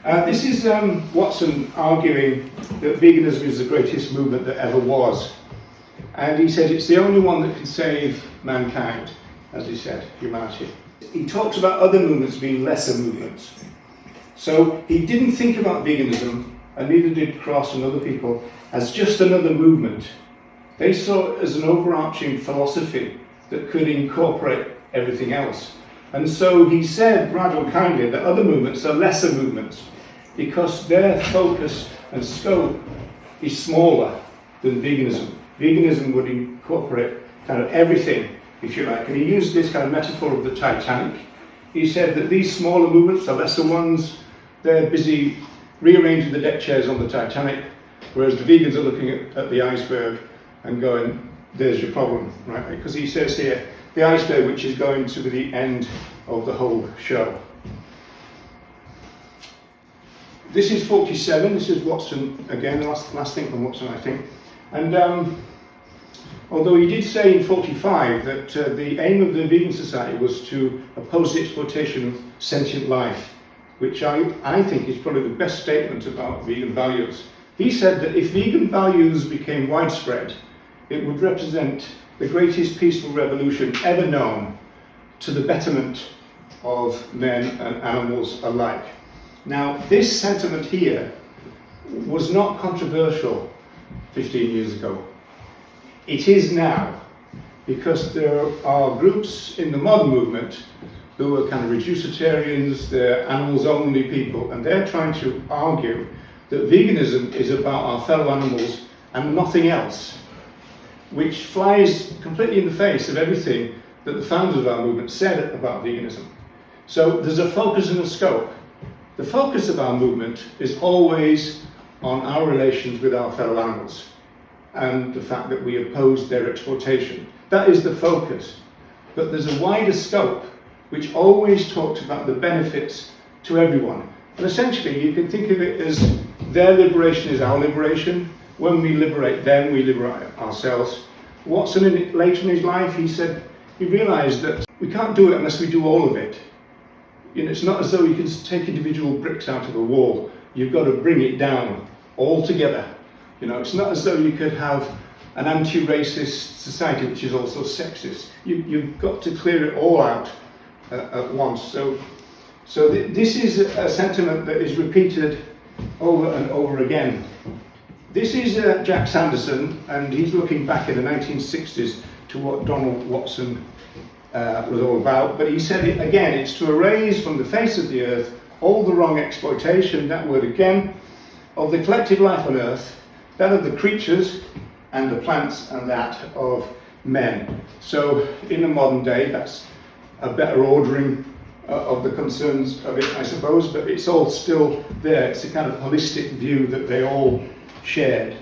This is Watson arguing that veganism is the greatest movement that ever was. And he said it's the only one that can save mankind, as he said, humanity. He talks about other movements being lesser movements. So he didn't think about veganism, and neither did Cross and other people, as just another movement. They saw it as an overarching philosophy that could incorporate everything else. And so he said, rather kindly, that other movements are lesser movements because their focus and scope is smaller than veganism. Veganism would incorporate kind of everything, if you like. And he used this kind of metaphor of the Titanic. He said that these smaller movements, the lesser ones, they're busy rearranging the deck chairs on the Titanic, whereas the vegans are looking at the iceberg and going, there's your problem, right? Because he says here, the iceberg, which is going to be the end of the whole show. This is 47, this is Watson again, last thing from Watson, I think. And although he did say in 45 that the aim of the Vegan Society was to oppose the exploitation of sentient life, which I think is probably the best statement about vegan values. He said that if vegan values became widespread, it would represent the greatest peaceful revolution ever known to the betterment of men and animals alike. Now, this sentiment here was not controversial 15 years ago. It is now, because there are groups in the modern movement who are kind of reducetarians, they're animals-only people, and they're trying to argue that veganism is about our fellow animals and nothing else, which flies completely in the face of everything that the founders of our movement said about veganism. So there's a focus and a scope. The focus of our movement is always on our relations with our fellow animals and the fact that we oppose their exploitation. That is the focus. But there's a wider scope which always talks about the benefits to everyone. And essentially you can think of it as their liberation is our liberation. When we liberate them, we liberate ourselves. Watson, later in his life, he said he realised that we can't do it unless we do all of it. You know, it's not as though you can take individual bricks out of a wall. You've got to bring it down all together. You know, it's not as though you could have an anti-racist society which is also sexist. You've got to clear it all out at once. So this is a sentiment that is repeated over and over again. This is Jack Sanderson, and he's looking back in the 1960s to what Donald Watson was all about. But he said it again, it's to erase from the face of the earth all the wrong exploitation, that word again, of the collective life on earth, that of the creatures and the plants and that of men. So in the modern day, that's a better ordering of the concerns of it, I suppose, but it's all still there. It's a kind of holistic view that they all shared.